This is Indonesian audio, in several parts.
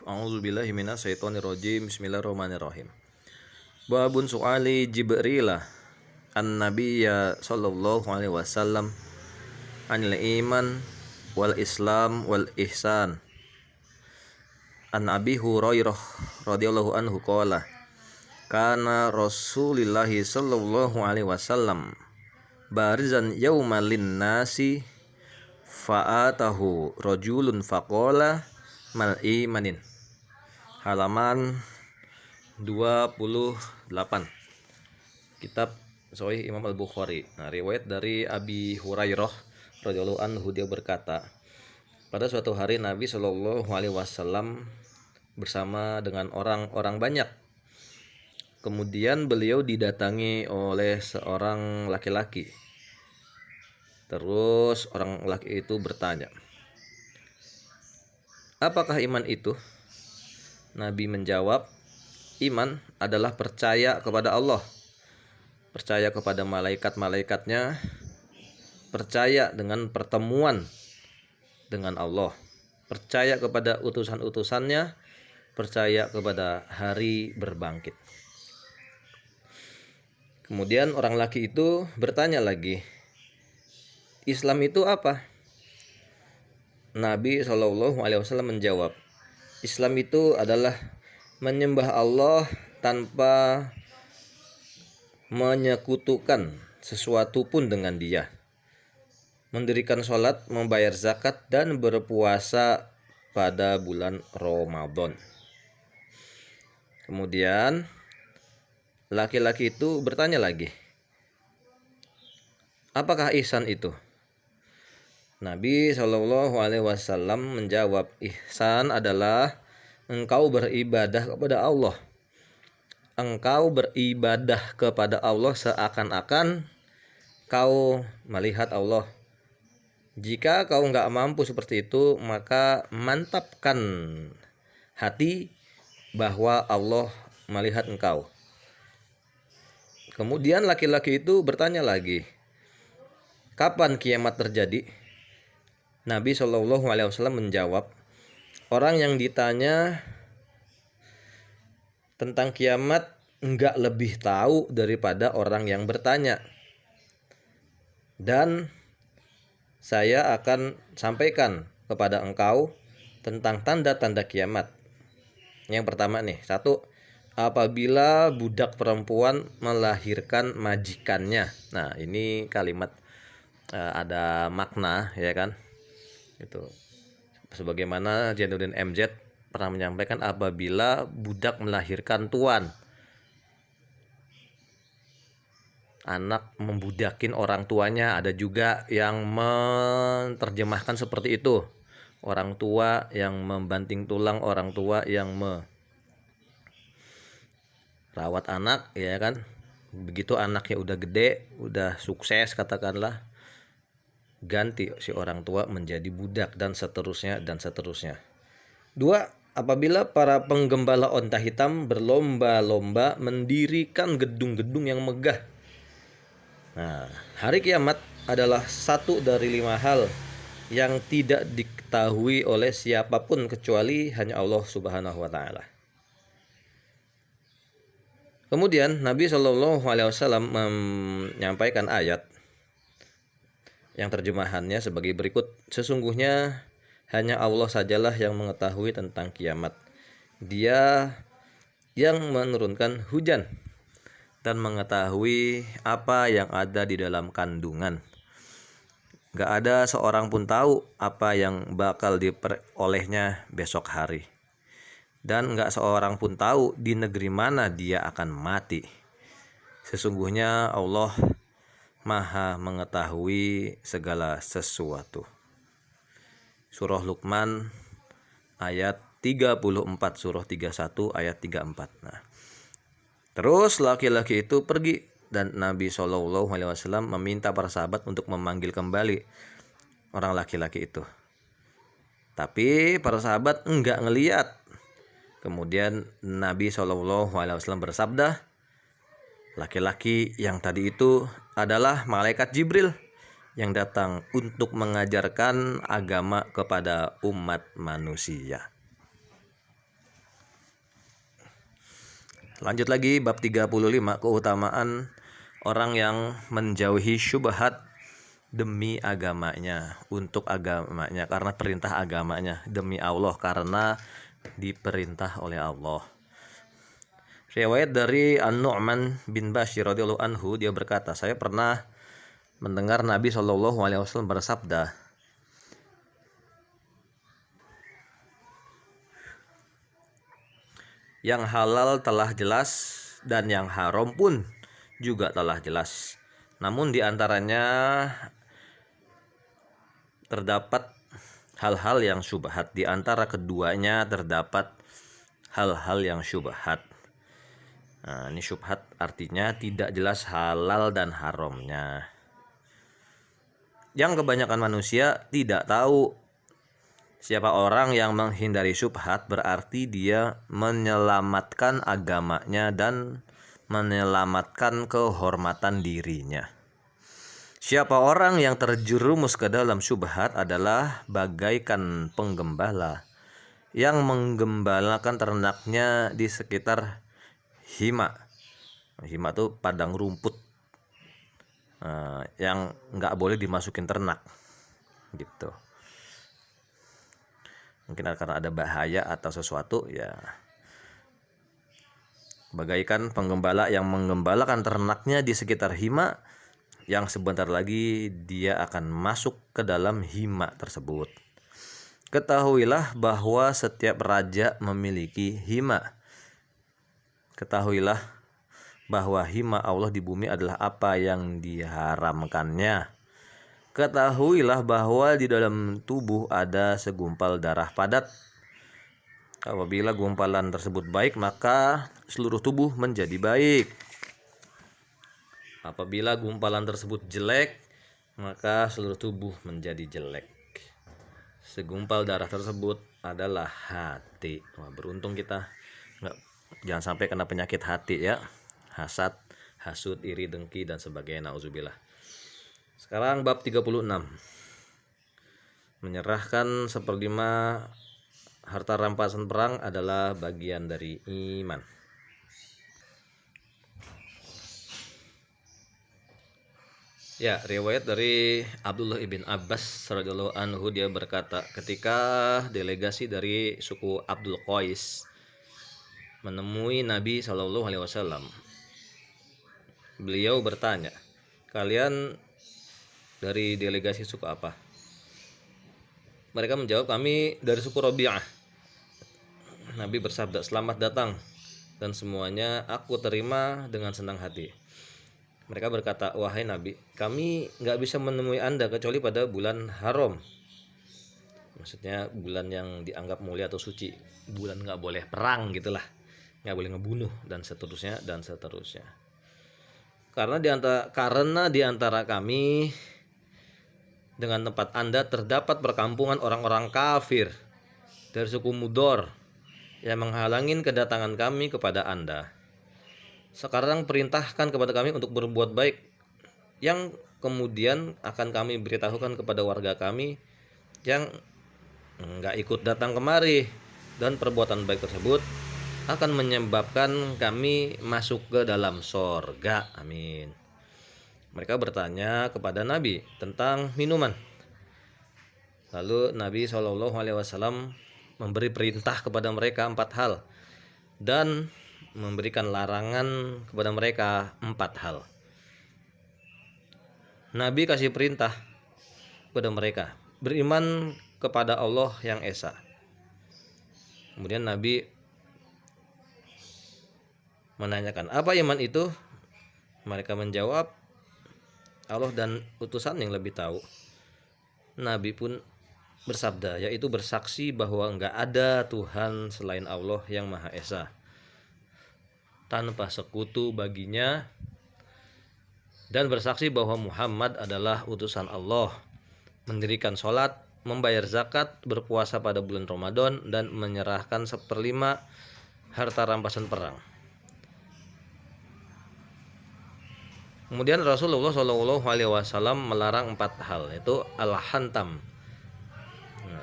A'udzubillahi minasyaitonirrajim. Bismillahirrahmanirrahim. Babun su'ali Jibrilah an-nabiyya sallallahu alaihi wasallam anil iman wal islam wal ihsan. An Abi Hurairah radhiyallahu anhu qala kana Rasulillahi sallallahu alaihi wasallam barizan yaumal linnasi fa'atahu rajulun faqala mal imanin. Halaman 28, kitab Sahih Imam Al-Bukhari. Nah, riwayat dari Abi Hurairah radhiyallahu anhu, dia berkata, pada suatu hari Nabi Shallallahu alaihi wasallam bersama dengan orang-orang banyak. Kemudian beliau didatangi oleh seorang laki-laki. Terus orang laki itu bertanya, apakah iman itu? Nabi menjawab, iman adalah percaya kepada Allah, percaya kepada malaikat-malaikatnya, percaya dengan pertemuan dengan Allah, percaya kepada utusan-utusannya, percaya kepada hari berbangkit. Kemudian orang laki itu bertanya lagi, Islam itu apa? Nabi SAW menjawab, Islam itu adalah menyembah Allah tanpa menyekutukan sesuatu pun dengan Dia, mendirikan sholat, membayar zakat, dan berpuasa pada bulan Ramadan. Kemudian laki-laki itu bertanya lagi, apakah ihsan itu? Nabi SAW menjawab, ihsan adalah engkau beribadah kepada Allah. Engkau beribadah kepada Allah seakan-akan kau melihat Allah. Jika kau nggak mampu seperti itu, maka mantapkan hati bahwa Allah melihat engkau. Kemudian laki-laki itu bertanya lagi, kapan kiamat terjadi? Nabi SAW menjawab, orang yang ditanya tentang kiamat enggak lebih tahu daripada orang yang bertanya. Dan saya akan sampaikan kepada engkau tentang tanda-tanda kiamat. Yang pertama nih, 1, apabila budak perempuan melahirkan majikannya. Nah, ini kalimat ada makna, ya kan? Itu sebagaimana Jainuddin MZ pernah menyampaikan, apabila budak melahirkan tuan, anak membudakin orang tuanya. Ada juga yang menerjemahkan seperti itu, orang tua yang membanting tulang, orang tua yang merawat anak, ya kan? Begitu anaknya udah gede, udah sukses katakanlah, ganti si orang tua menjadi budak, dan seterusnya dan seterusnya. 2, apabila para penggembala onta hitam berlomba-lomba mendirikan gedung-gedung yang megah. Nah, hari kiamat adalah 1 dari 5 hal yang tidak diketahui oleh siapapun kecuali hanya Allah Subhanahu wa taala. Kemudian Nabi SAW menyampaikan ayat yang terjemahannya sebagai berikut, sesungguhnya hanya Allah sajalah yang mengetahui tentang kiamat. Dia yang menurunkan hujan dan mengetahui apa yang ada di dalam kandungan. Gak ada seorang pun tahu apa yang bakal diperolehnya besok hari. Dan gak seorang pun tahu di negeri mana dia akan mati. Sesungguhnya Allah Maha mengetahui segala sesuatu. Surah Luqman ayat 34, surah 31 ayat 34. Nah, terus laki-laki itu pergi dan Nabi SAW meminta para sahabat untuk memanggil kembali orang laki-laki itu. Tapi para sahabat enggak ngeliat. Kemudian Nabi SAW bersabda, laki-laki yang tadi itu adalah malaikat Jibril yang datang untuk mengajarkan agama kepada umat manusia. Lanjut lagi bab 35, keutamaan orang yang menjauhi syubhat demi agamanya, untuk agamanya, karena perintah agamanya, demi Allah, karena diperintah oleh Allah. Riwayat dari An-Nu'man bin Bashir radhiyallahu anhu, dia berkata, saya pernah mendengar Nabi SAW bersabda, yang halal telah jelas dan yang haram pun juga telah jelas. Namun di antaranya terdapat hal-hal yang syubhat. Di antara keduanya terdapat hal-hal yang syubhat. Nah, ini syubhat artinya tidak jelas halal dan haramnya. Yang kebanyakan manusia tidak tahu. Siapa orang yang menghindari syubhat berarti dia menyelamatkan agamanya dan menyelamatkan kehormatan dirinya. Siapa orang yang terjerumus ke dalam syubhat adalah bagaikan penggembala yang menggembalakan ternaknya di sekitar hima. Hima itu padang rumput yang nggak boleh dimasukin ternak, gitu. Mungkin karena ada bahaya atau sesuatu, ya. Bagaikan penggembala yang menggembalakan ternaknya di sekitar hima, yang sebentar lagi dia akan masuk ke dalam hima tersebut. Ketahuilah bahwa setiap raja memiliki hima. Ketahuilah bahwa hima Allah di bumi adalah apa yang diharamkannya. Ketahuilah bahwa di dalam tubuh ada segumpal darah padat. Apabila gumpalan tersebut baik, maka seluruh tubuh menjadi baik. Apabila gumpalan tersebut jelek, maka seluruh tubuh menjadi jelek. Segumpal darah tersebut adalah hati. Wah, beruntung kita jangan sampai kena penyakit hati, ya. Hasad, hasud, iri, dengki, dan sebagainya. Nauzubillah. Sekarang bab 36. Menyerahkan 1/5 harta rampasan perang adalah bagian dari iman. Ya, riwayat dari Abdullah ibn Abbas radhiyallahu anhu, dia berkata, ketika delegasi dari suku Abdul Qais menemui Nabi SAW, beliau bertanya, kalian dari delegasi suku apa? Mereka menjawab, kami dari suku Rabi'ah. Nabi bersabda, selamat datang, dan semuanya aku terima dengan senang hati. Mereka berkata, wahai Nabi, kami gak bisa menemui Anda kecuali pada bulan haram. Maksudnya bulan yang dianggap mulia atau suci, bulan gak boleh perang gitulah, gak boleh ngebunuh, dan seterusnya dan seterusnya. Karena di antara kami dengan tempat Anda terdapat perkampungan orang-orang kafir dari suku Mudor yang menghalangin kedatangan kami kepada Anda. Sekarang perintahkan kepada kami untuk berbuat baik, yang kemudian akan kami beritahukan kepada warga kami yang enggak ikut datang kemari, dan perbuatan baik tersebut akan menyebabkan kami masuk ke dalam sorga. Amin. Mereka bertanya kepada Nabi tentang minuman. Lalu Nabi SAW memberi perintah kepada mereka 4 hal dan memberikan larangan kepada mereka 4 hal. Nabi kasih perintah kepada mereka beriman kepada Allah yang Esa. Kemudian Nabi menanyakan, apa iman itu? Mereka menjawab, Allah dan utusan yang lebih tahu. Nabi pun bersabda, yaitu bersaksi bahwa enggak ada Tuhan selain Allah yang Maha Esa, tanpa sekutu baginya, dan bersaksi bahwa Muhammad adalah utusan Allah, mendirikan sholat, membayar zakat, berpuasa pada bulan Ramadan, dan menyerahkan 1/5 harta rampasan perang. Kemudian Rasulullah SAW melarang 4 hal, yaitu al-hantam.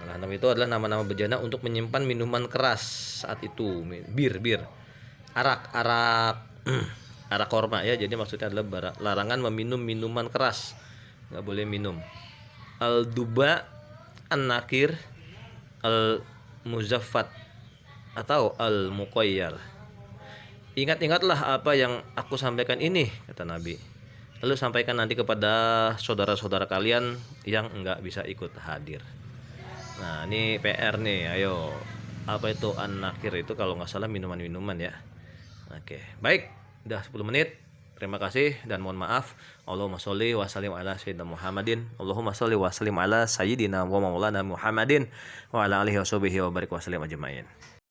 Al-hantam itu adalah nama-nama bejana untuk menyimpan minuman keras saat itu, bir. arak arak korma ya. Jadi maksudnya adalah larangan meminum minuman keras, nggak boleh minum. Al duba, an nakir, al muzaffat atau al muqayyar. Ingat-ingatlah apa yang aku sampaikan ini, kata Nabi. Lalu sampaikan nanti kepada saudara-saudara kalian yang enggak bisa ikut hadir. Nah, ini PR nih, ayo. Apa itu an-nakir itu kalau nggak salah minuman-minuman ya. Oke, baik. Udah 10 menit. Terima kasih dan mohon maaf. Allahumma sholli wa sallim ala sayyidina Muhammadin. Allahumma sholli wa sallim ala sayyidina wa maulana Muhammadin wa ala alihi wa sahbihi wa barik wa sallim ajmain.